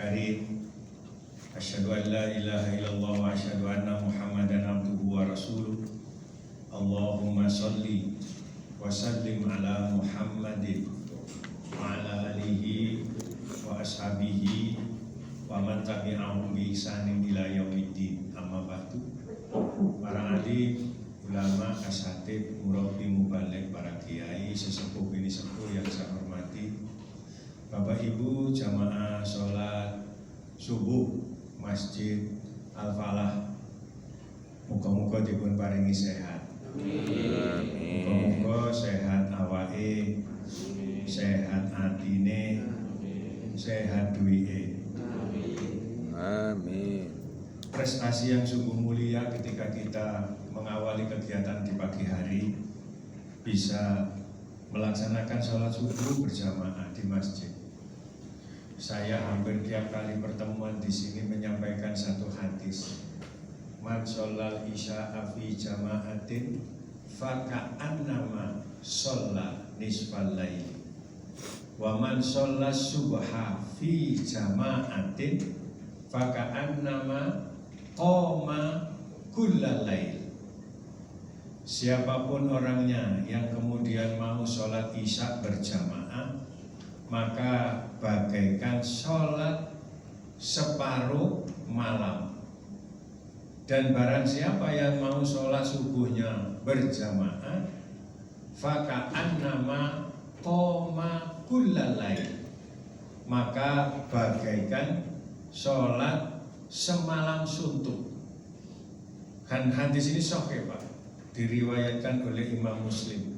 karim. Asyhadu an la ilaha illallah wa asyhadu anna Muhammadan abduhu wa rasuluh. Allahumma sholli wa sallim ala Muhammadin wa ala alihi wa ashabihi wa man tabi'ahum bi ihsanin ila yaumiddin. Amma ba'du. Para alim, ulama, asatid, murabi, mubalik, para kiai, sesepuh bini sepuh yang saya hormati, Bapak Ibu jamaah sholat subuh Masjid Al-Falah, muga-muga dipun paringi sehat. Muga-muga sehat awake, sehat atine, sehat duwike. Amin. Prestasi yang sungguh mulia ketika kita mengawali kegiatan di pagi hari, bisa melaksanakan sholat subuh berjamaah di masjid. Saya hampir tiap kali pertemuan di sini menyampaikan satu hadis. Man sholal isya'a fi jama'atin faka'annama sholla nisfal lail. Wa man sholas subha fi jama'atin faka'annama qoma kullal lail. Siapapun orangnya yang kemudian mau sholat isya berjamaah, maka bagaikan sholat separuh malam. Dan barang siapa yang mau sholat subuhnya berjamaah, faka'annama qoma kullal lail, maka bagaikan sholat semalam suntuk. Kan hadis ini sahih Pak, diriwayatkan oleh Imam Muslim.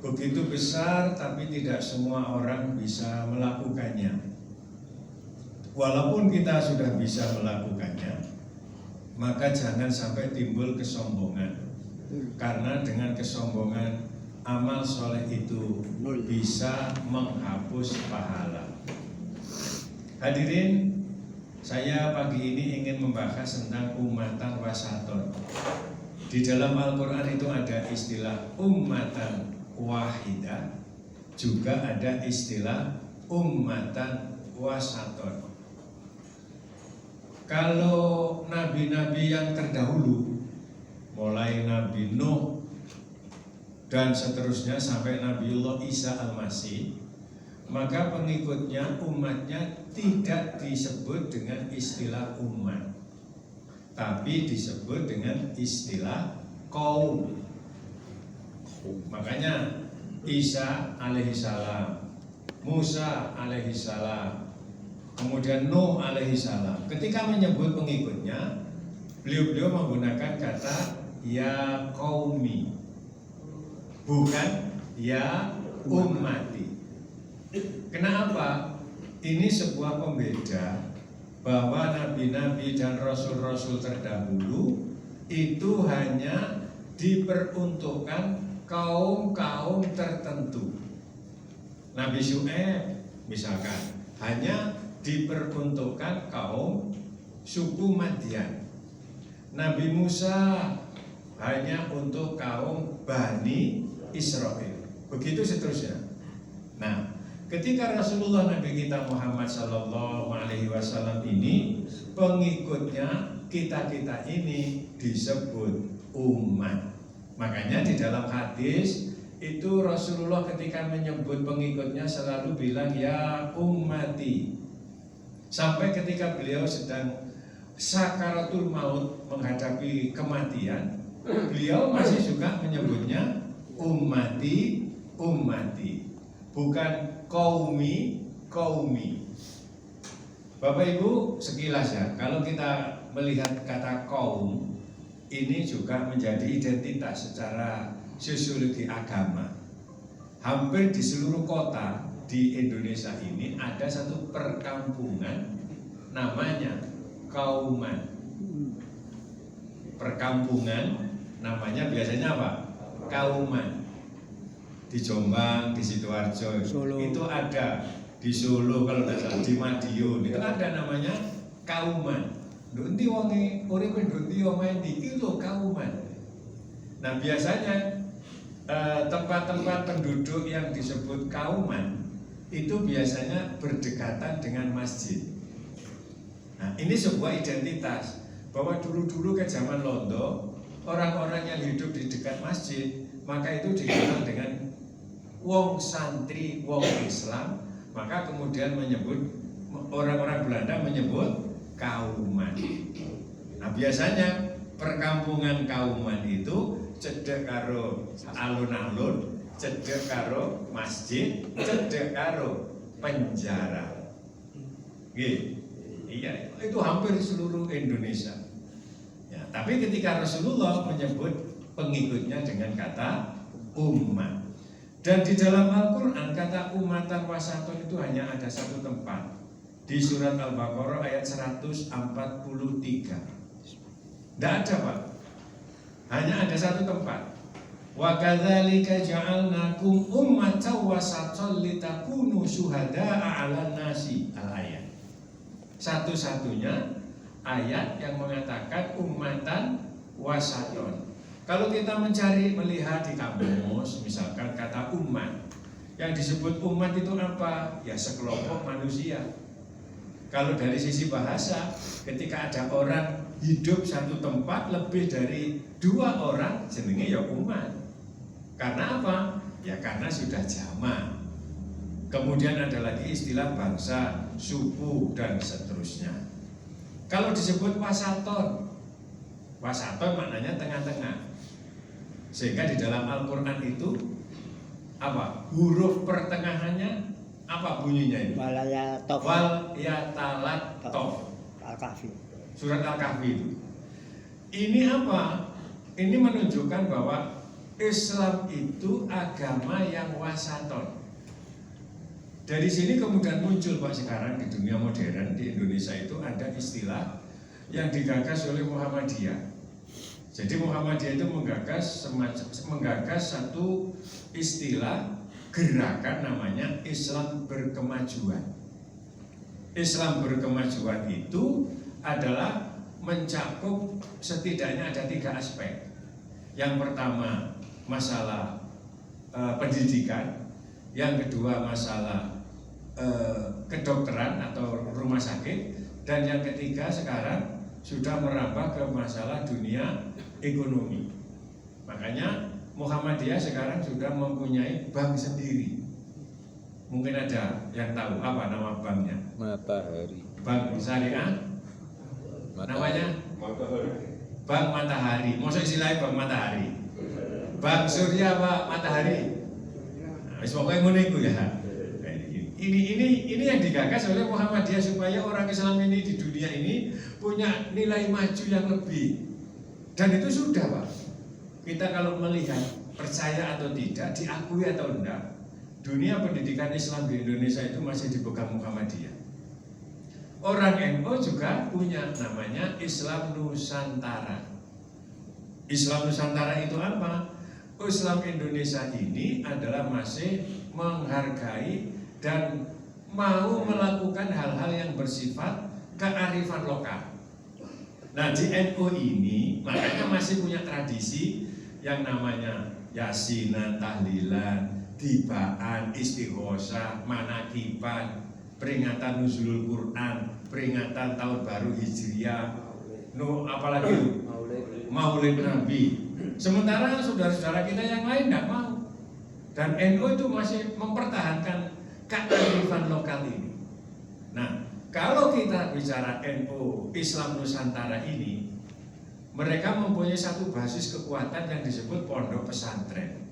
Begitu besar tapi tidak semua orang bisa melakukannya. Walaupun kita sudah bisa melakukannya, maka jangan sampai timbul kesombongan. Karena dengan kesombongan amal soleh itu bisa menghapus pahala. Hadirin, saya pagi ini ingin membahas tentang ummatan wasaton. Di dalam Al-Quran itu ada istilah ummatan wahidah, juga ada istilah ummatan wasaton. Kalau nabi-nabi yang terdahulu, mulai Nabi Nuh dan seterusnya sampai Nabiullah Isa Al-Masih, maka pengikutnya, umatnya tidak disebut dengan istilah umat, tapi disebut dengan istilah kaum. Makanya Isa alaihissalam, Musa alaihissalam, kemudian Nuh alaihissalam, ketika menyebut pengikutnya, beliau menggunakan kata ya qaumi, bukan ya ummati. Kenapa? Ini sebuah pembeda bahwa nabi-nabi dan rasul-rasul terdahulu itu hanya diperuntukkan kaum-kaum tertentu. Nabi Syu'aib misalkan hanya diperuntukkan kaum suku Madian. Nabi Musa hanya untuk kaum Bani Israel. Begitu seterusnya. Nah, ketika Rasulullah Nabi kita Muhammad Sallallahu Alaihi Wasallam ini, pengikutnya kita ini disebut umat. Makanya di dalam hadis itu Rasulullah ketika menyebut pengikutnya selalu bilang ya ummati. Sampai ketika beliau sedang sakaratul maut menghadapi kematian, beliau masih juga menyebutnya ummati, ummati, bukan qaumi, qaumi. Bapak Ibu, sekilas ya, kalau kita melihat kata kaum, ini juga menjadi identitas secara sosiologi agama. Hampir di seluruh kota di Indonesia ini ada satu perkampungan namanya kauman. Perkampungan namanya biasanya apa? Kauman. Di Jombang, di Sidoarjo, itu ada. Di Solo kalau tidak salah, di Madiun itu ada namanya kauman. Nanti wonge uripe nanti omahe iki lho kauman. Nah, biasanya tempat-tempat penduduk yang disebut kauman itu biasanya berdekatan dengan masjid. Nah, ini sebuah identitas bahwa dulu-dulu ke zaman Londo, orang-orang yang hidup di dekat masjid, maka itu dikenal dengan wong santri, wong Islam, maka kemudian orang-orang Belanda menyebut kauman. Nah, biasanya perkampungan kauman itu cedek karo alun-alun, cedek karo masjid, cedek karo penjara. Iya, itu hampir seluruh Indonesia. Ya, tapi ketika Rasulullah menyebut pengikutnya dengan kata umat. Dan di dalam Al-Quran kata umatan wasaton itu hanya ada satu tempat, di surat Al-Baqarah ayat 143. Tidak ada, Pak. Hanya ada satu tempat. Wa kadzalika ja'alnakum ummatan wasatan litakunu syuhada'a 'alan nasi. Al-ayat. Satu-satunya ayat yang mengatakan umatan wasaton. Kalau kita melihat di kamus, misalkan kata umat, yang disebut umat itu apa? Ya sekelompok manusia. Kalau dari sisi bahasa, ketika ada orang hidup satu tempat lebih dari 2 orang, jenenge ya umat. Karena apa? Ya karena sudah jamak. Kemudian ada lagi istilah bangsa, suku, dan seterusnya. Kalau disebut wasaton, wasaton maknanya tengah-tengah. Sehingga di dalam Al-Quran itu apa? Huruf pertengahannya apa bunyinya itu? Wal yatalat tof. Al-Kahfi. Surat Al-Kahfi itu. Ini apa? Ini menunjukkan bahwa Islam itu agama yang wasaton. Dari sini kemudian muncul Pak sekarang di dunia modern di Indonesia itu ada istilah yang digagas oleh Muhammadiyah. Jadi Muhammadiyah itu menggagas satu istilah gerakan namanya Islam berkemajuan. Islam berkemajuan itu adalah mencakup setidaknya ada 3 aspek. Yang pertama masalah pendidikan, yang kedua masalah kedokteran atau rumah sakit, dan yang ketiga sekarang sudah merambah ke masalah dunia ekonomi. Makanya Muhammadiyah sekarang sudah mempunyai bank sendiri. Mungkin ada yang tahu apa nama banknya? Matahari. Bank Syariah. Namanya? Bank Matahari. Maksud istilahnya Bank Matahari. Bank Surya Pak Matahari. Nah, pokoknya ngono iku ya. Ini yang digagas oleh Muhammadiyah supaya orang Islam ini di dunia ini punya nilai maju yang lebih. Dan itu sudah Pak. Kita kalau melihat percaya atau tidak, diakui atau enggak, dunia pendidikan Islam di Indonesia itu masih dipegang Muhammadiyah. Orang NU juga punya namanya Islam Nusantara. Islam Nusantara itu apa? Islam Indonesia ini adalah masih menghargai dan mau melakukan hal-hal yang bersifat kearifan lokal. Nah di NU ini makanya masih punya tradisi yang namanya yasinan, tahlilan, tibaan, istighosah, manakiban, peringatan nuzulul Quran, peringatan tahun baru Hijriah, apalagi Maulid Nabi. Sementara saudara-saudara kita yang lain tidak mau. Dan NU itu masih mempertahankan kearifan lokal ini. Nah, kalau kita bicara NU Islam Nusantara ini, mereka mempunyai satu basis kekuatan yang disebut pondok pesantren.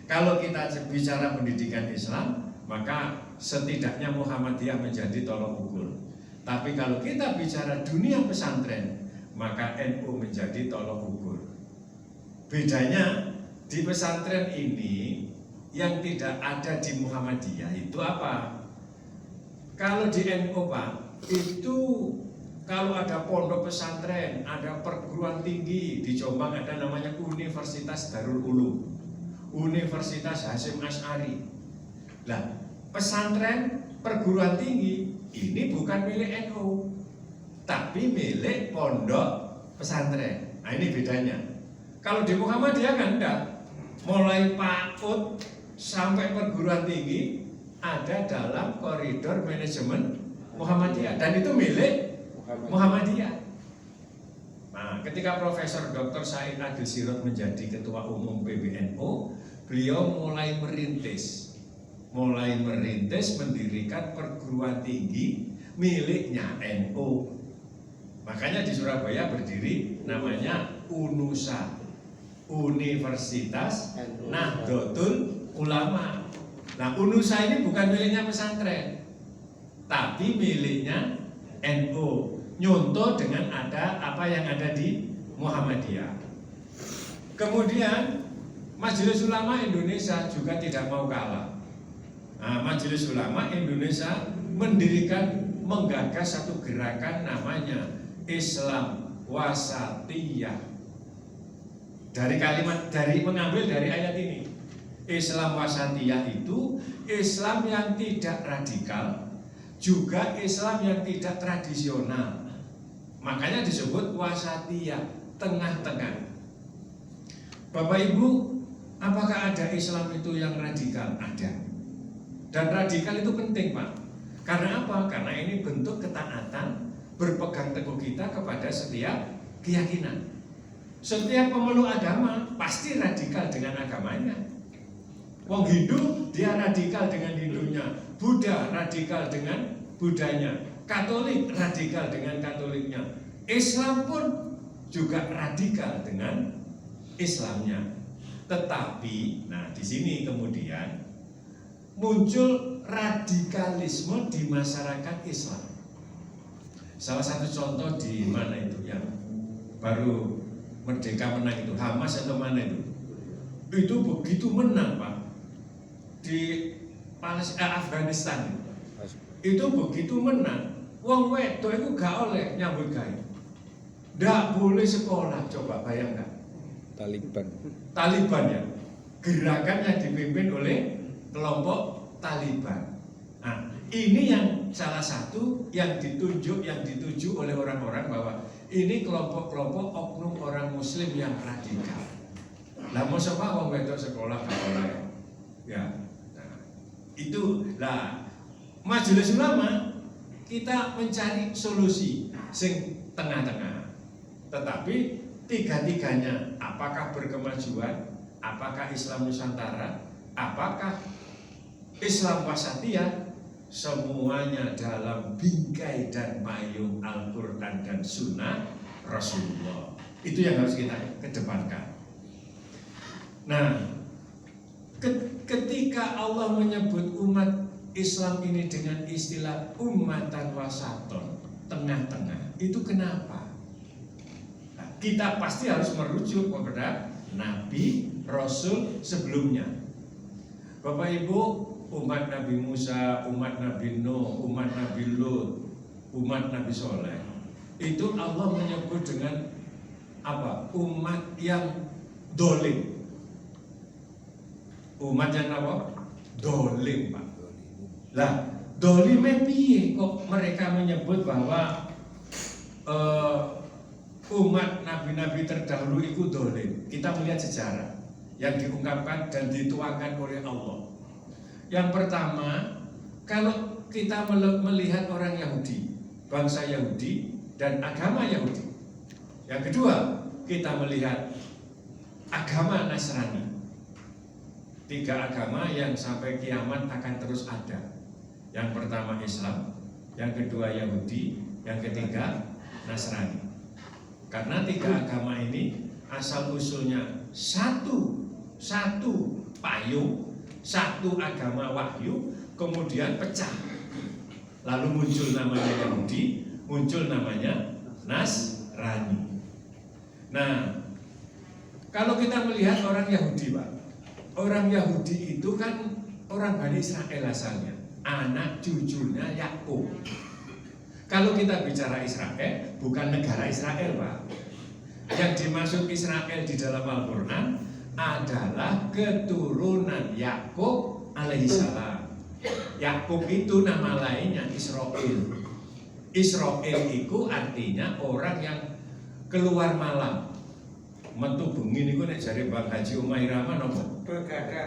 Kalau kita bicara pendidikan Islam, maka setidaknya Muhammadiyah menjadi tolok ukur. Tapi kalau kita bicara dunia pesantren, maka NU menjadi tolok ukur. Bedanya di pesantren ini yang tidak ada di Muhammadiyah itu apa? Kalau di NU Pak, itu kalau ada pondok pesantren, ada perguruan tinggi, di Jombang ada namanya Universitas Darul Ulum, Universitas Hasyim Asy'ari. Lah, pesantren perguruan tinggi ini bukan milik NU, tapi milik pondok pesantren. Nah ini bedanya. Kalau di Muhammadiyah kan enggak, mulai PAUD sampai perguruan tinggi ada dalam koridor manajemen Muhammadiyah dan itu milik Muhammadiyah. Nah, ketika Profesor Dr. Said Agil Sirot menjadi Ketua Umum PBNU, beliau mulai merintis mendirikan perguruan tinggi miliknya NU. Makanya di Surabaya berdiri namanya UNUSA, Universitas Nahdlatul Ulama. Nah, UNUSA ini bukan miliknya pesantren, tapi miliknya NU. Nyontoh dengan ada apa yang ada di Muhammadiyah. Kemudian Majelis Ulama Indonesia juga tidak mau kalah. Nah, Majelis Ulama Indonesia menggagas satu gerakan namanya Islam Wasatiyah. Mengambil dari ayat ini. Islam Wasatiyah itu Islam yang tidak radikal, juga Islam yang tidak tradisional. Makanya disebut Wasatiyah, tengah-tengah. Bapak Ibu, apakah ada Islam itu yang radikal? Ada. Dan radikal itu penting, Pak. Karena apa? Karena ini bentuk ketaatan, berpegang teguh kita kepada setiap keyakinan. Setiap pemeluk agama pasti radikal dengan agamanya. Wong Hindu dia radikal dengan Hindunya, Buddha radikal dengan Budanya, Katolik radikal dengan Katoliknya, Islam pun juga radikal dengan Islamnya. Tetapi, nah di sini kemudian muncul radikalisme di masyarakat Islam. Salah satu contoh di mana itu yang baru merdeka menang itu, Hamas atau mana itu? Itu begitu menang, Pak, di Afghanistan itu begitu menang, wong wedok itu gak oleh nyambut gawe, ndak boleh sekolah. Coba bayangkan, Taliban ya, gerakan yang dipimpin oleh kelompok Taliban. Nah, ini yang salah satu yang dituju oleh orang-orang bahwa ini kelompok-kelompok oknum orang Muslim yang radikal. Lah mau siapa wong wedok sekolah gak oleh? Ya, nah, itu lah. Majelis Ulama kita mencari solusi sing tengah-tengah. Tetapi tiga-tiganya, apakah berkemajuan, apakah Islam Nusantara, apakah Islam Wasatiyah, semuanya dalam bingkai dan payung Al-Quran dan Sunnah Rasulullah. Itu yang harus kita kedepankan. Nah, ketika Allah menyebut umat Islam ini dengan istilah ummatan wasaton, tengah-tengah, itu kenapa? Nah, kita pasti harus merujuk kepada Nabi, Rasul sebelumnya. Bapak Ibu, umat Nabi Musa, umat Nabi Nuh, umat Nabi Lut, umat Nabi Soleh, itu Allah menyebut dengan apa? Umat yang dolim. Umat yang apa? Dolim, Pak. Lah, dolime piye kok mereka menyebut bahwa umat nabi-nabi terdahulu itu dolim? Kita melihat sejarah yang diungkapkan dan dituangkan oleh Allah. Yang pertama, kalau kita melihat orang Yahudi, bangsa Yahudi dan agama Yahudi. Yang kedua, kita melihat agama Nasrani. 3 agama yang sampai kiamat akan terus ada. Yang pertama Islam, yang kedua Yahudi, yang ketiga Nasrani. Karena 3 agama ini asal usulnya satu payung, satu agama wahyu, kemudian pecah. Lalu muncul namanya Yahudi, muncul namanya Nasrani. Nah, kalau kita melihat orang Yahudi, Pak, orang Yahudi itu kan orang Bani Israel asalnya, anak cucunya Yakub. Kalau kita bicara Israel, bukan negara Israel, Pak. Yang dimaksud Israel di dalam Al-Quran adalah keturunan Yakub alaihissalam. Yakub itu nama lainnya Israel. Israel itu artinya orang yang keluar malam. Metu bengi niku nek jare Bang Haji Umairama napa?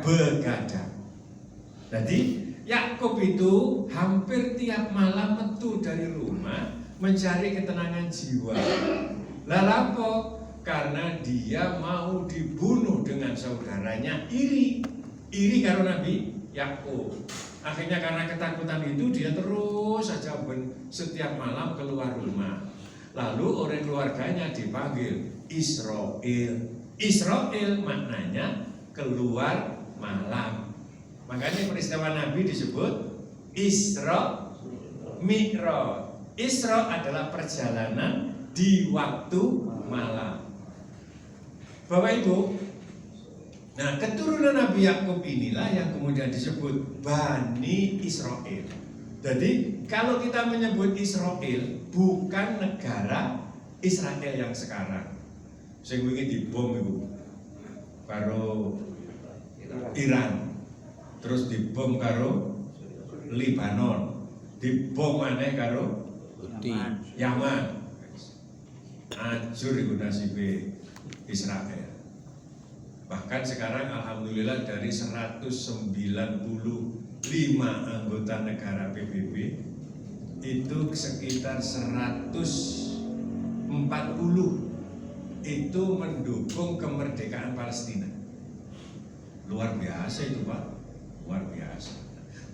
Begadang. Jadi Yakub itu hampir tiap malam metu dari rumah mencari ketenangan jiwa. Lalapo karena dia mau dibunuh dengan saudaranya, iri karo Nabi Yakub. Akhirnya karena ketakutan itu dia terus saja setiap malam keluar rumah. Lalu orang keluarganya dipanggil Israel. Israel maknanya keluar malam. Makanya peristiwa Nabi disebut Isra Mi'raj. Isra adalah perjalanan di waktu malam. Bapak Ibu, nah keturunan Nabi Yakub inilah yang kemudian disebut Bani Israel. Jadi kalau kita menyebut Israel bukan negara Israel yang sekarang. Sing wingi dibom itu karo Iran. Terus dibom karo Lebanon, dibom maneh karo Yaman. Hancur iku nasibe Israel. Bahkan sekarang alhamdulillah dari 195 anggota negara PBB itu sekitar 140 itu mendukung kemerdekaan Palestina. Luar biasa itu Pak. Luar biasa.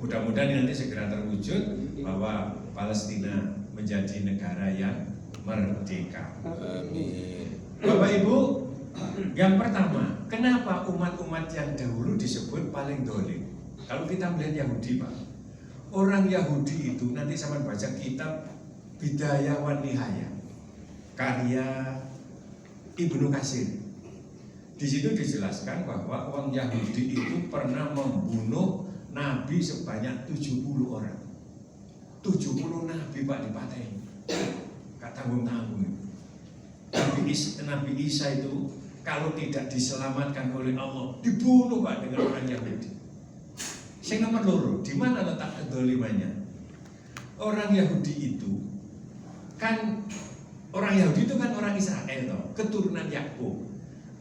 Mudah-mudahan nanti segera terwujud bahwa Palestina menjadi negara yang merdeka. Amin. Bapak Ibu, yang pertama, kenapa umat-umat yang dahulu disebut paling dolim? Kalau kita melihat Yahudi Pak, orang Yahudi itu nanti sama baca kitab Bidayah wan Nihayah karya Ibnu Katsir. Di situ dijelaskan bahwa orang Yahudi itu pernah membunuh Nabi sebanyak 70 orang. 70 Nabi Pak dipatahin. Gak tanggung-tanggung. Nabi Isa itu kalau tidak diselamatkan oleh Allah dibunuh Pak dengan orang Yahudi. Yang nomor loro, di mana letak kedolimannya? Orang Yahudi itu kan orang Israel toh, keturunan Yakub.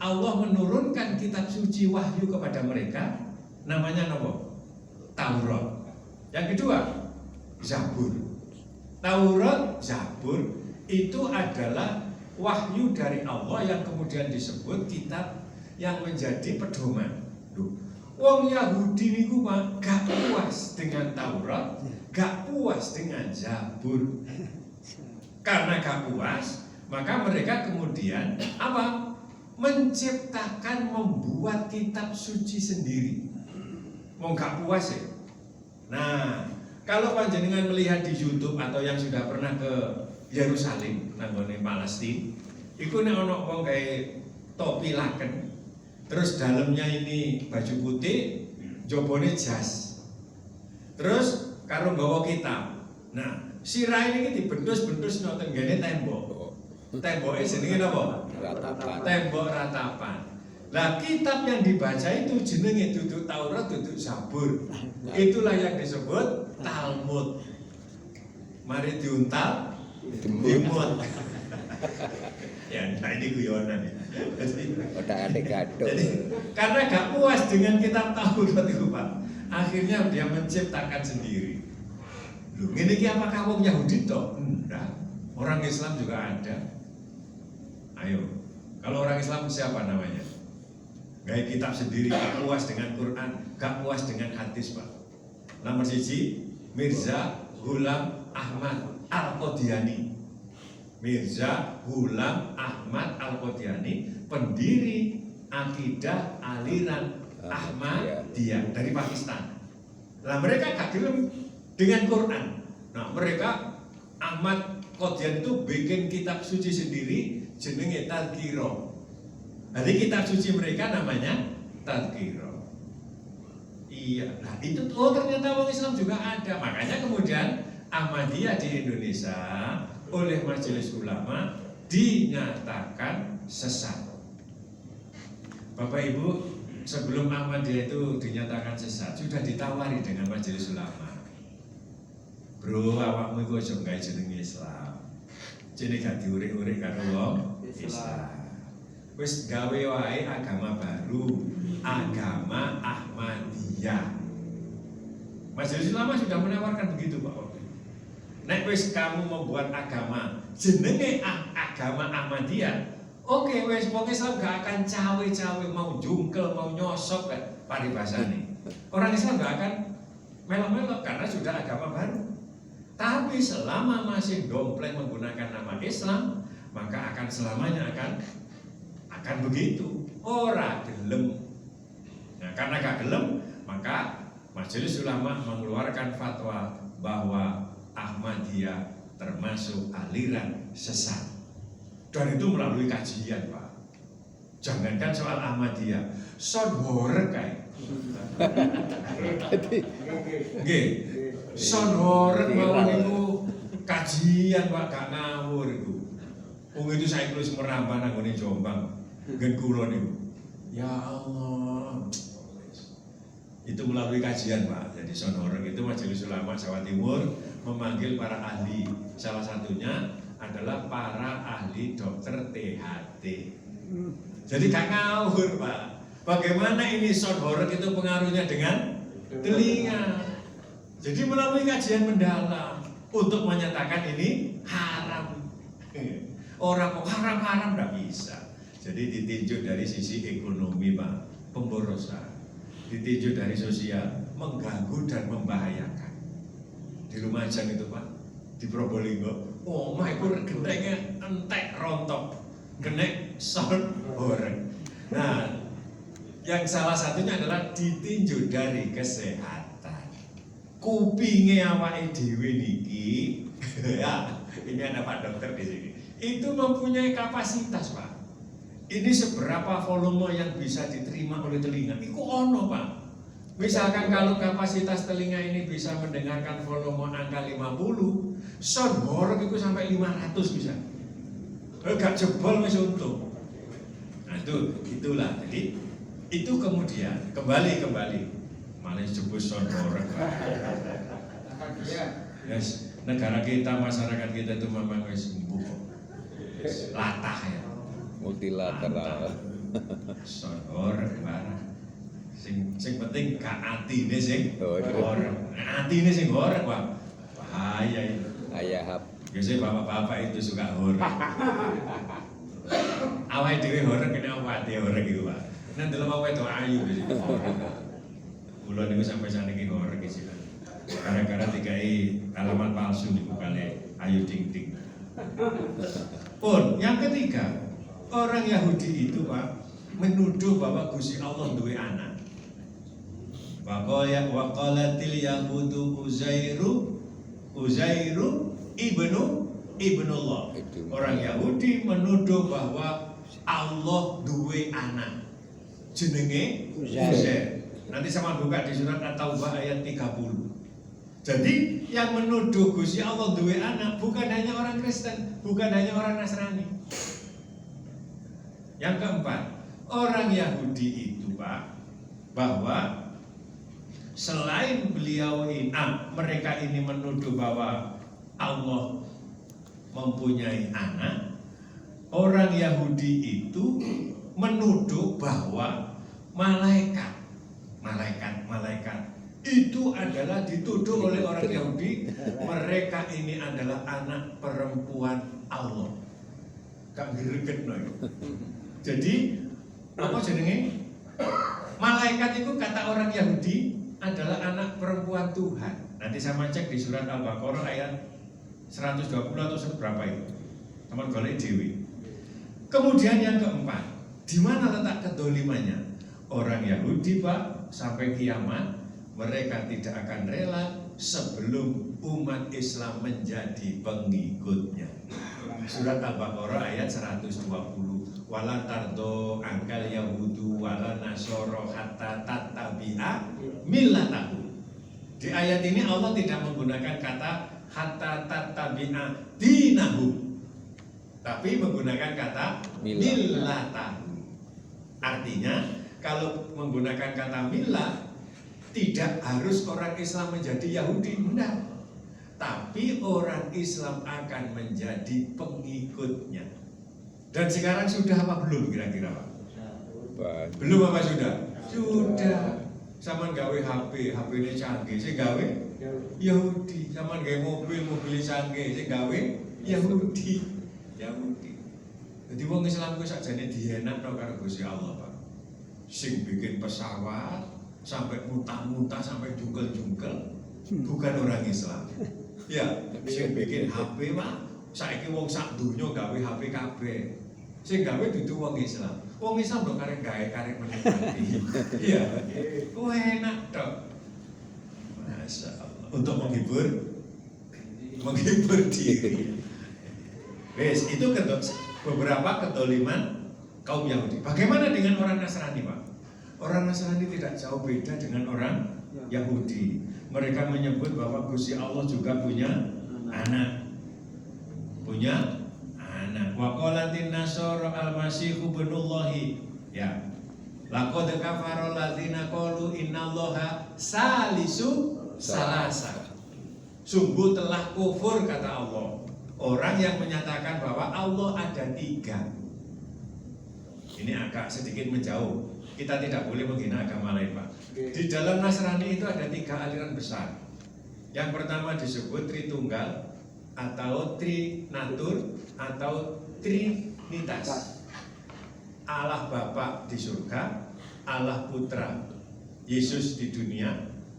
Allah menurunkan kitab suci wahyu kepada mereka, namanya apa? Taurat. Yang kedua, Zabur. Taurat, Zabur itu adalah wahyu dari Allah yang kemudian disebut kitab yang menjadi pedoman. Wong Yahudi niku gak puas dengan Taurat, gak puas dengan Zabur. Karena gak puas, maka mereka kemudian apa? Menciptakan, membuat kitab suci sendiri. Mau gak puas ya? Nah, kalau panjenengan melihat di YouTube atau yang sudah pernah ke Yerusalem, nanggone Palestina, iku nek ana wong gawe topi laken, terus dalamnya ini baju putih, jobone jas. Terus karo nggawa kitab. Nah, sirah ini dibendus-bendus nonton gene tembok. Temboknya jenenge apa? Ratapan. Tembok ratapan. Lah kitab yang dibaca itu jenenge duduk Taurat, duduk Zabur. Itulah yang disebut Talmud. Mari diuntal, dimut. Ya, nah ini guyonan ya. Jadi karena gak puas dengan kitab Taurat itu Pak, akhirnya dia menciptakan sendiri. Loh, ini apakah wong Yahudi toh? Enggak. Orang Islam juga ada. Ayo, kalau orang Islam siapa namanya? Gaya kitab sendiri, gak puas dengan Quran, gak puas dengan hadis Pak. Nomor 1, Mirza Ghulam Ahmad Al-Qadiani. Mirza Ghulam Ahmad Al-Qadiani, pendiri akidah aliran Ahmadiyah dari Pakistan. Nah mereka gak gelem dengan Quran. Nah mereka Ahmad Qadiani itu bikin kitab suci sendiri, jenenge Tadhkirah. Jadi kitab suci mereka namanya Tadhkirah. Iya, nah itu ternyata orang Islam juga ada. Makanya kemudian Ahmadiyah di Indonesia oleh Majelis Ulama dinyatakan sesat. Bapak Ibu, sebelum Ahmadiyah itu dinyatakan sesat, sudah ditawari dengan Majelis Ulama. Bro, awakmu iku aja gawe jeneng Islam. Jenenge gak diurik-urik karo wong Islam. Wis gawe wae agama baru, agama Ahmadiyah. Majelis Ulama sudah menawarkan begitu Pak waktu itu. Nek wis kamu membuat agama jenenge agama Ahmadiyah, oke wis wong Islam gak akan cawe-cawe mau jungkel mau nyosok kan paribasane. Orang Islam gak akan melok-melok karena sudah agama baru. Tapi selama masih dompleng menggunakan nama Islam, maka akan selamanya akan begitu. Ora gelem. Nah, karena gak gelem, maka Majelis Ulama mengeluarkan fatwa bahwa Ahmadiyah termasuk aliran sesat. Dan itu melalui kajian, Pak. Jangankan soal Ahmadiyah, son horeg kae. Nggih. Son horeg mawon niku kajian Pak, gak ngawur iku. Wong itu saya tulis merambah nang ngene Jombang. Nggen kula niku. Ya Allah. Itu melalui kajian Pak. Jadi son horeg itu Majelis Ulama Jawa Timur memanggil para ahli. Salah satunya adalah para ahli dokter THT. Jadi gak ngawur Pak. Bagaimana ini son horeg itu pengaruhnya dengan telinga. Jadi melalui kajian mendalam untuk menyatakan ini haram. Orang kok haram-haram tidak bisa. Jadi ditinjau dari sisi ekonomi Pak, pemborosan. Ditinjau dari sosial, mengganggu dan membahayakan. Di Lumajang itu Pak, di Probolinggo, omah itu gentengnya entek rontok, kena son horeg. Nah, yang salah satunya adalah ditinjau dari kesehatan. Kupinge awake dhewe niki, ya, ini ada Pak Dokter di sini. Itu mempunyai kapasitas Pak. Ini seberapa volume yang bisa diterima oleh telinga? Iku ono Pak. Misalkan kalau kapasitas telinga ini bisa mendengarkan volume angka 50, son horeg itu sampai 500 bisa. Gak jebol wis untung. Nah itulah. Jadi itu kemudian kembali malah jebus son horeg. Yes, negara kita, masyarakat kita itu memang wis latah ya. Multilateral. Son horeg barang. Sing penting gak atine sing horeg. Atine sing horeg Pak. Bahaya itu. Ayahap. Biasanya bapak-bapak itu suka horeg. Awake dhewe horeg kena awake horeg itu Pak. Nek delok awake itu ayu gitu. Kula niku sampai saniki horeg iki. Gara-gara dikai alamat palsu niku kali ayu ting-ting. Pun yang ketiga, orang Yahudi itu Pak menuduh bahwa Gusti Allah duwe anak. Waqalatil yahudu Uzairu ibnullah. Orang Yahudi menuduh bahwa Allah duwe anak. Jenenge Uzair. Nanti sama buka di surat At-Taubah ayat 30. Jadi yang menuduh Gusti Allah duwe anak bukan hanya orang Kristen, bukan hanya orang Nasrani. Yang keempat, orang Yahudi itu Pak, bahwa selain beliau ini, mereka ini menuduh bahwa Allah mempunyai anak, orang Yahudi itu menuduh bahwa malaikat itu adalah dituduh oleh orang Yahudi, mereka ini adalah anak perempuan Allah. Gak greget no. Jadi apa jenenge? Malaikat itu kata orang Yahudi adalah anak perempuan Tuhan. Nanti saya cek di surat Al-Baqarah ayat 120 atau seberapa itu. Teman golek dewi. Kemudian yang keempat, di mana letak kedolimannya? Orang Yahudi Pak sampai kiamat mereka tidak akan rela sebelum umat Islam menjadi pengikutnya. Surat Al-Baqarah ayat 120. Wala tardo angkal yahudu wala nasoro hatta tattabi'a millatahu. Di ayat ini Allah tidak menggunakan kata hatta tattabi'a dinahu, tapi menggunakan kata millatahu. Artinya kalau menggunakan kata millah, tidak harus orang Islam menjadi Yahudi, benar. Tapi orang Islam akan menjadi pengikutnya. Dan sekarang sudah apa belum kira-kira Pak? Belum apa sudah? Sudah. Sampeyan gawe HP, HP-ne canggih, sing gawe Yahudi. Sampeyan gawe mobil, mobil canggih, sing gawe Yahudi. Jadi wong Islam ku sakjane dienakno karo Gusti Allah, Pak. Sing bikin pesawat sampai muntah-muntah sampai jungkel-jungkel bukan orang Islam. Ya, sing bikin HP mah saiki wong sak donya gawe HP kabeh. Sing gawe dudu wong Islam. Wong Islam kok karek menikmati. Iya. Ku enak tok. Masya Allah. Untuk menghibur diri. Wes, itu beberapa kedoliman kaum Yahudi. Bagaimana dengan orang Nasrani, Pak? Orang Nasrani tidak jauh beda dengan orang Yahudi. Mereka menyebut bahwa Gusti Allah juga punya anak. Wa qalatin nasara al-masihu ibnullahi. Ya. Laqad kafara alladziina qalu innallaha salisu salasa. Sungguh telah kufur kata Allah orang yang menyatakan bahwa Allah ada 3. Ini agak sedikit menjauh. Kita tidak boleh menghina agama lain, Pak. Di dalam Nasrani itu ada 3 aliran besar. Yang pertama disebut Tritunggal atau Trinatur atau Trinitas. Allah Bapa di surga, Allah Putra, Yesus di dunia,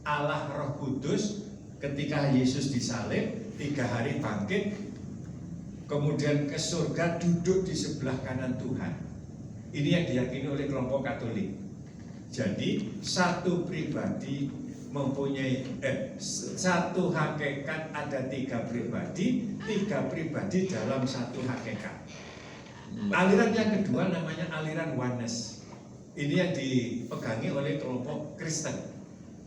Allah Roh Kudus ketika Yesus disalib 3 hari bangkit, kemudian ke surga duduk di sebelah kanan Tuhan. Ini yang diyakini oleh kelompok Katolik. Jadi satu pribadi mempunyai satu hakikat, ada 3 pribadi, 3 pribadi dalam satu hakikat. Aliran yang kedua namanya aliran Oneness. Ini yang dipegangi oleh kelompok Kristen.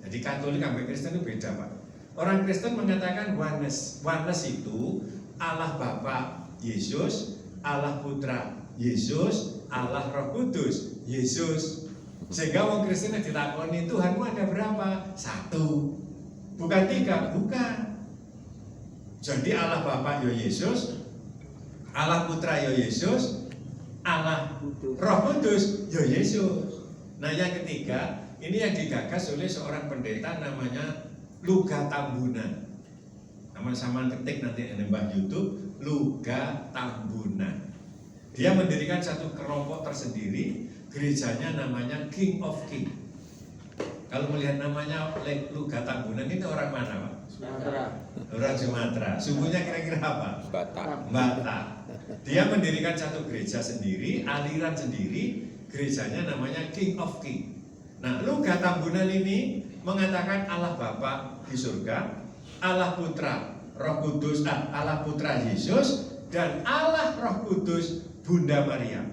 Jadi Katolik sampai Kristen itu beda, Pak. Orang Kristen mengatakan Oneness. Oneness itu Allah Bapa Yesus, Allah Putra Yesus, Allah Roh Kudus Yesus. Sehingga orang Kristen ditakoni, Tuhanmu ada berapa? 1. Bukan 3, bukan. Jadi Allah Bapa ya Yesus, Allah Putra ya Yesus, Allah Roh Kudus ya Yesus. Nah yang ketiga, ini yang digagas oleh seorang pendeta namanya Luga Tambunan. Sama-sama ketik nanti nembah YouTube, Luga Tambunan. Dia mendirikan satu kelompok tersendiri, gerejanya namanya King of King. Kalau melihat namanya Luga Tambunan, ini orang mana, Pak? Sumatera. Orang Sumatera. Sukunya kira-kira apa? Batak. Dia mendirikan satu gereja sendiri, aliran sendiri, gerejanya namanya King of King. Nah, Luga Tambunan ini mengatakan Allah Bapa di surga, Allah Putra Roh Kudus, Allah Putra Yesus, dan Allah Roh Kudus Bunda Maria.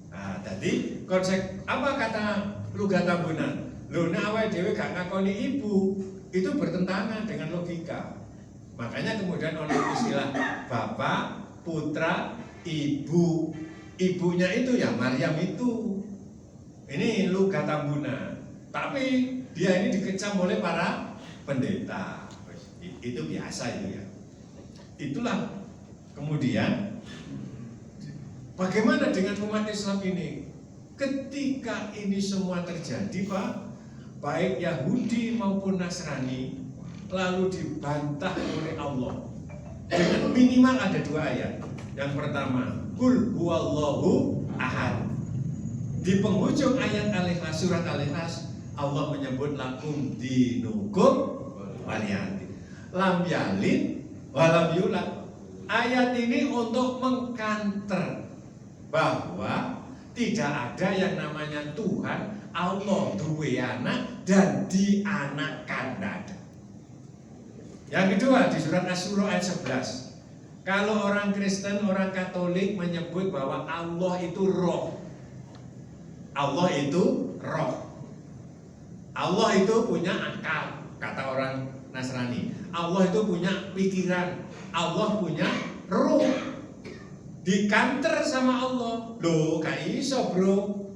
Nah, tadi konsep apa kata Luga Tambunan? Lho nek awake dhewe gak ngakoni ibu, itu bertentangan dengan logika. Makanya kemudian oleh istilah Bapa, Putra, Ibu. Ibunya itu ya Maryam itu. Ini Luga Tambunan. Tapi dia ini dikecam oleh para pendeta. Itu biasa itu ya. Itulah kemudian bagaimana dengan umat Islam ini? Ketika ini semua terjadi, Pak, baik Yahudi maupun Nasrani lalu dibantah oleh Allah dengan minimal ada 2 ayat. Yang pertama, Qul huwallahu ahad. Di penghujung ayat Al-Ikhlas, surat Al-Ikhlas, Allah menyebut lakum dinukum waliyati. Lam yalid walam yulad. Ayat ini untuk mengkanter bahwa tidak ada yang namanya Tuhan, Allah duwe anak dan dianakkan. Yang kedua di surat Asy-Syura ayat 11. Kalau orang Kristen, orang Katolik menyebut bahwa Allah itu roh. Allah itu roh. Allah itu punya akal, kata orang Nasrani. Allah itu punya pikiran. Allah punya roh. Dikanter sama Allah. Loh, gak iso, Bro.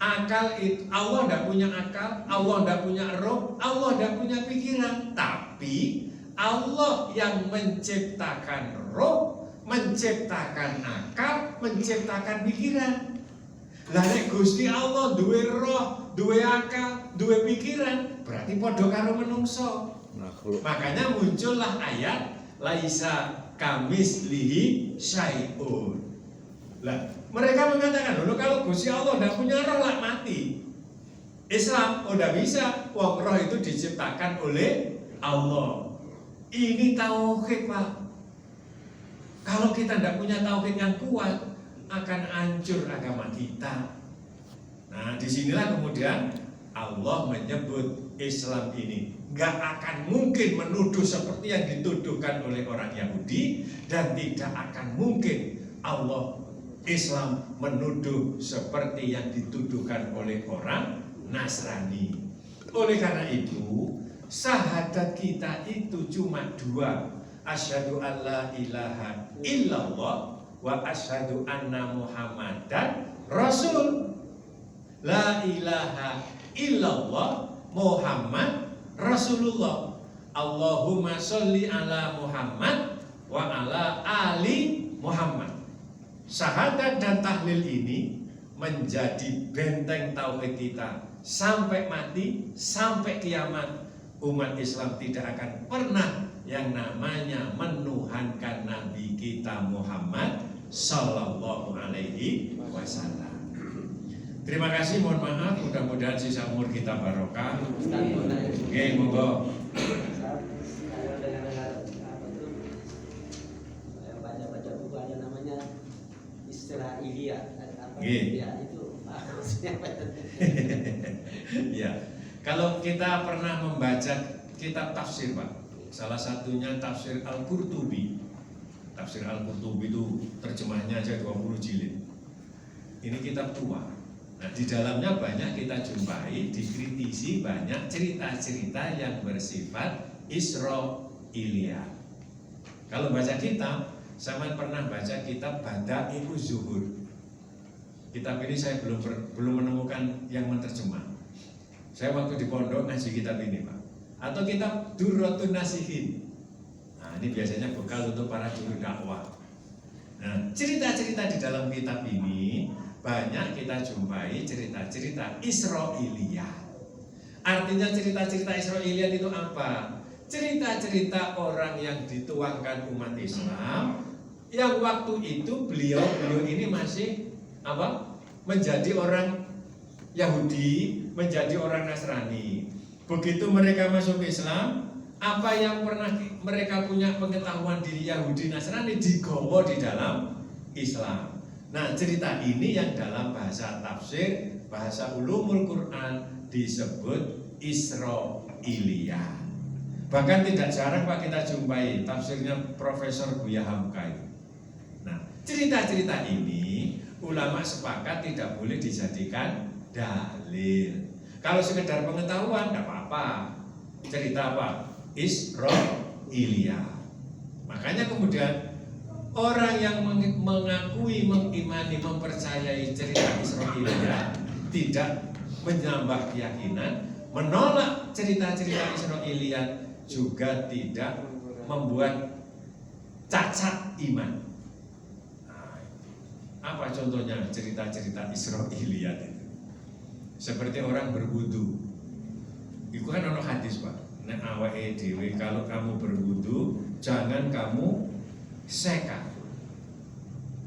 Akal itu, Allah tidak punya akal, Allah tidak punya roh, Allah tidak punya pikiran. Tapi Allah yang menciptakan roh, menciptakan akal, menciptakan pikiran. Lah nek Gusti Allah duwe roh, duwe akal, duwe pikiran, berarti padha karo menungso. Makhluk. Makanya muncullah ayat laisa kamislihi syai'un. Lah, mereka mengatakan, "Loh, kalau Gusti Allah tidak punya roh lah mati." Islam udah bisa, wong roh itu diciptakan oleh Allah. Ini tauhid, Pak. Kalau kita tidak punya tauhid yang kuat, akan hancur agama kita. Nah, disinilah kemudian Allah menyebut Islam ini nggak akan mungkin menuduh seperti yang dituduhkan oleh orang Yahudi, dan tidak akan mungkin Allah Islam menuduh seperti yang dituduhkan oleh orang Nasrani. Oleh karena itu, syahadat kita itu cuma dua. Asyhadu alla ilaha illallah wa asyhadu anna Muhammadan Rasul. La ilaha illallah Muhammad Rasulullah. Allahumma sholli ala Muhammad wa ala ali Muhammad. Syahadat dan tahlil ini menjadi benteng tauhid kita sampai mati, sampai kiamat. Umat Islam tidak akan pernah yang namanya menuhankan Nabi kita Muhammad Sallallahu Alaihi Wasallam. Terima kasih, mohon maaf, mudah-mudahan sisa umur kita barokah. Oke, monggo. Baca-baca buku ada namanya Israiliyat. Ya, itu ya. Kalau kita pernah membaca kitab tafsir, Pak, salah satunya tafsir Al-Qurtubi. Tafsir Al-Qurtubi itu terjemahnya aja 20 jilid. Ini kitab tua. Nah, di dalamnya banyak kita jumpai, dikritisi banyak cerita-cerita yang bersifat Israiliyat. Kalau baca kitab, saya pernah baca kitab Bada'i'uz Zuhur. Kitab ini saya belum menemukan yang menerjemah. Saya waktu di pondok ngaji kitab ini, Pak. Atau kitab Durratun Nasihin. Nah, ini biasanya bekal untuk para juru dakwah. Nah, cerita-cerita di dalam kitab ini banyak kita jumpai cerita-cerita Israiliyat. Artinya cerita-cerita Israiliyat itu apa? Cerita-cerita orang yang dituangkan umat Islam yang waktu itu beliau ini masih apa? Menjadi orang Yahudi, menjadi orang Nasrani. Begitu mereka masuk Islam, apa yang pernah mereka punya pengetahuan di Yahudi Nasrani digawa di dalam Islam. Nah, cerita ini yang dalam bahasa tafsir, bahasa ulumul Quran disebut Israiliyat. Bahkan tidak jarang, Pak, kita jumpai tafsirnya Profesor Buya Hamka. Nah, cerita-cerita ini ulama sepakat tidak boleh dijadikan dalil. Kalau sekedar pengetahuan tidak apa-apa. Cerita apa? Israiliyat. Makanya kemudian orang yang mengakui, mengimani, mempercayai cerita Israiliyat tidak menambah keyakinan, menolak cerita-cerita Israiliyat juga tidak membuat cacat iman. Nah, apa contohnya cerita-cerita Israiliyat itu? Seperti orang berwudu. Itu kan ono hadis, Pak. Nek awake dhewe kalau kamu berwudu jangan kamu seka.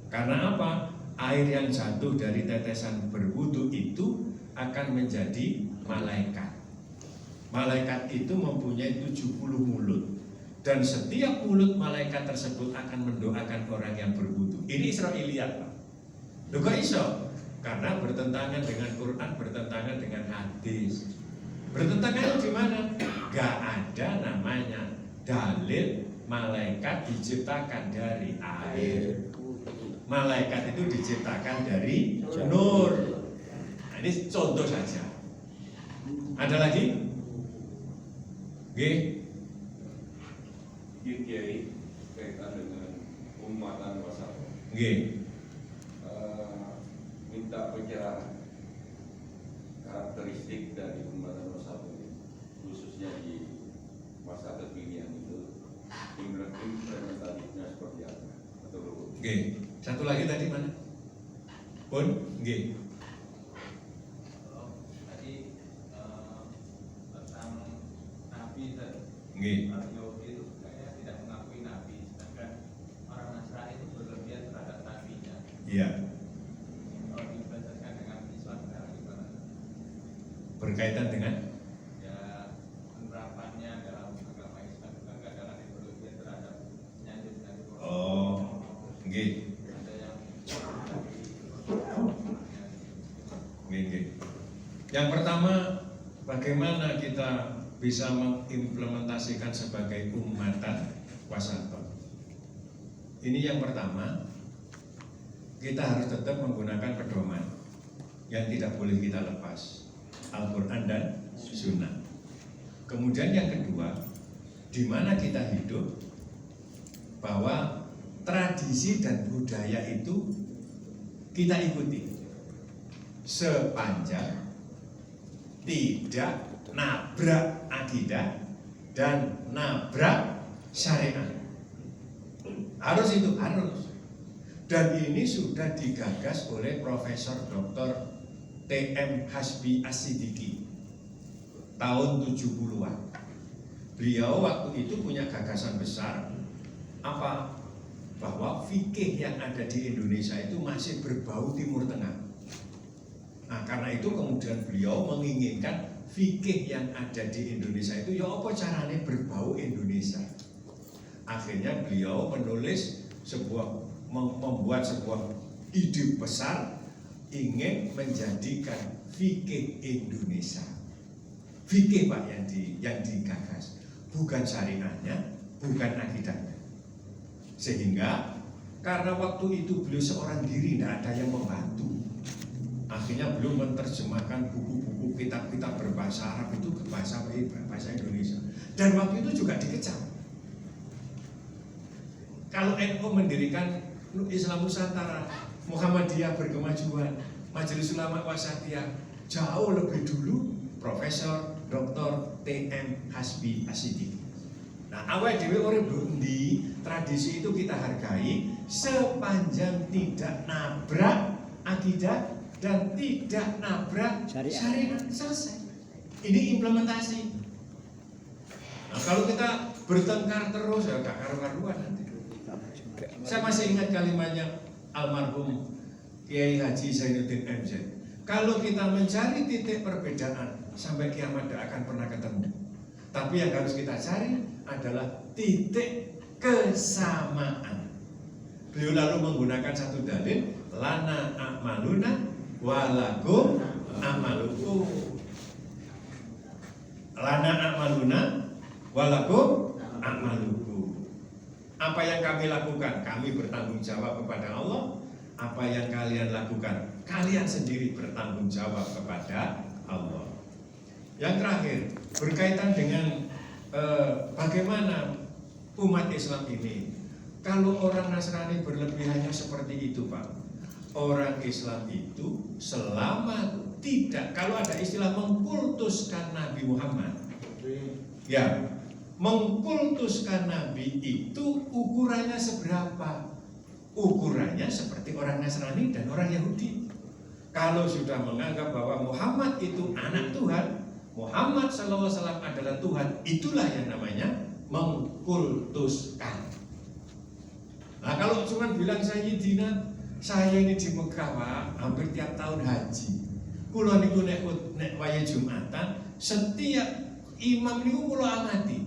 Karena apa? Air yang jatuh dari tetesan berwudu itu akan menjadi malaikat. Malaikat itu mempunyai 70 mulut. Dan setiap mulut malaikat tersebut akan mendoakan orang yang berwudu. Ini Israiliyat, Pak. Loh, kok iso? Karena bertentangan dengan Quran, bertentangan dengan hadis. Bertentangan di mana? Gak ada namanya dalil malaikat diciptakan dari air. Malaikat itu diciptakan dari nur. Nah, ini contoh saja. Ada lagi? Oke. Kiai kaitan dengan umatan wasat. Oke. Minta pencerahan karakteristik dari umatan wasat ini, khususnya di masa kekinian itu implementasinya seperti apa? Atau Oke. Satu lagi tadi mana? Pun? Oke. tadi Iya. Kalau diberdasarkan dengan Islam gimana? Berkaitan dengan Ya penerapannya dalam agama Islam itu kan nggak ada lagi berlebihan terhadap nyanyi dan oh, nggih. ada yang Nggih. Yang pertama, bagaimana kita bisa mengimplementasikan sebagai umatan wasaton. Ini yang pertama, kita harus tetap menggunakan pedoman yang tidak boleh kita lepas, Al-Quran dan Sunnah. Kemudian yang kedua, di mana kita hidup, bahwa tradisi dan budaya itu kita ikuti sepanjang tidak nabrak akidah dan nabrak syariat. Harus itu, harus. Dan ini sudah digagas oleh Profesor Dr. T.M. Hasbi As-Siddiqi tahun 70-an. Beliau waktu itu punya gagasan besar apa? Bahwa fikih yang ada di Indonesia itu masih berbau Timur Tengah. Nah, karena itu kemudian beliau menginginkan fikih yang ada di Indonesia itu ya apa caranya berbau Indonesia. Akhirnya beliau menulis membuat sebuah ide besar, ingin menjadikan fikih Indonesia. Fikih Pak yang digagas, bukan syariatnya, bukan akidahnya. Sehingga karena waktu itu beliau seorang diri, tidak ada yang membantu. Akhirnya beliau menerjemahkan buku-buku kitab-kitab berbahasa Arab itu ke bahasa Indonesia. Dan waktu itu juga dikecam. Kalau NU mendirikan Islam Nusantara, Muhammadiyah berkemajuan, Majelis Ulama Wasatiyah, jauh lebih dulu Profesor Dr. T.M. Hasbi As-Siddiqi. Nah, awal dewe urip di tradisi itu kita hargai sepanjang tidak nabrak akidah dan tidak nabrak syariat. Selesai. Ini implementasi. Nah, kalau kita bertengkar terus ya gak karu-karuan nanti. Saya masih ingat kalimatnya almarhum Kiai Haji Zainuddin MZ. Kalau kita mencari titik perbedaan sampai kiamat tidak akan pernah ketemu. Tapi yang harus kita cari adalah titik kesamaan. Beliau lalu menggunakan satu dalil, lana a'maluna walakum amalukum. Lana a'maluna walakum amalukum. Apa yang kami lakukan, kami bertanggung jawab kepada Allah. Apa yang kalian lakukan, kalian sendiri bertanggung jawab kepada Allah. Yang terakhir, berkaitan dengan bagaimana umat Islam ini. Kalau orang Nasrani berlebihannya seperti itu Pak, orang Islam itu selama tidak, kalau ada istilah mengkultuskan Nabi Muhammad, ya, mengkultuskan Nabi itu ukurannya seberapa? Ukurannya seperti orang Nasrani dan orang Yahudi. Kalau sudah menganggap bahwa Muhammad itu anak Tuhan, Muhammad SAW adalah Tuhan, itulah yang namanya mengkultuskan. Nah, kalau cuma bilang Sayyidina, saya ini di Mekah Pak, hampir tiap tahun haji. Kulo niku nek waya Jumatan, setiap imam niku kulo amati.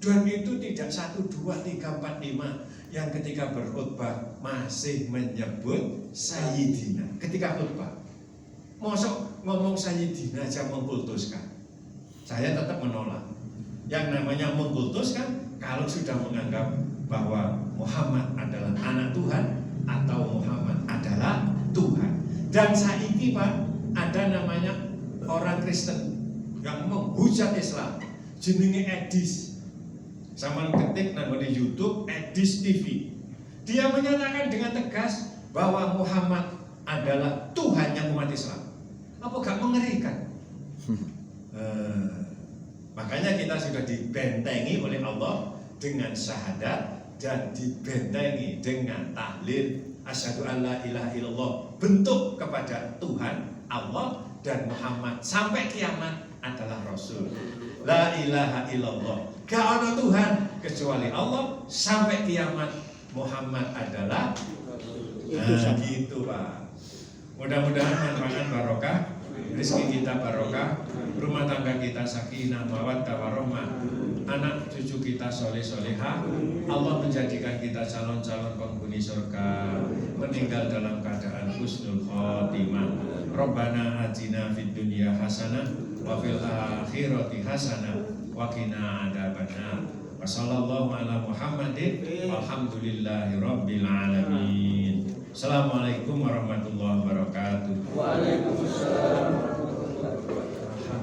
Dan itu tidak 1, 2, 3, 4, 5 yang ketika berkhutbah masih menyebut Sayyidina. Ketika khutbah, mosok ngomong Sayyidina aja mengkultuskan. Saya tetap menolak. Yang namanya mengkultuskan kalau sudah menganggap bahwa Muhammad adalah anak Tuhan atau Muhammad adalah Tuhan. Dan saiki Pak, ada namanya orang Kristen yang menghujat Islam, jenenge Edis. Sama ketik di YouTube Edis TV. Dia menyatakan dengan tegas bahwa Muhammad adalah Tuhannya umat Islam. Apa gak mengerikan? Makanya kita sudah dibentengi oleh Allah dengan syahadat dan dibentengi dengan tahlil asyhadu alla ilaha illallah, bentuk kepada Tuhan Allah dan Muhammad sampai kiamat adalah Rasul. La ilaha illallah, gak ada Tuhan kecuali Allah sampai kiamat Muhammad adalah gitu Pak. Mudah-mudahan manfaat barokah, rezeki kita barokah, rumah tangga kita sakinah mawaddah warahmah, anak cucu kita soleh-solehah, Allah menjadikan kita calon-calon penghuni surga, meninggal dalam keadaan husnul khotimah. Rabbana atina fid dunya hasanah wa fil akhirati hasanah wa qina adzabannar. Wa sallallahu ala Muhammadin walhamdulillahi rabbil alamin. Assalamualaikum warahmatullahi wabarakatuh. Waalaikumsalam.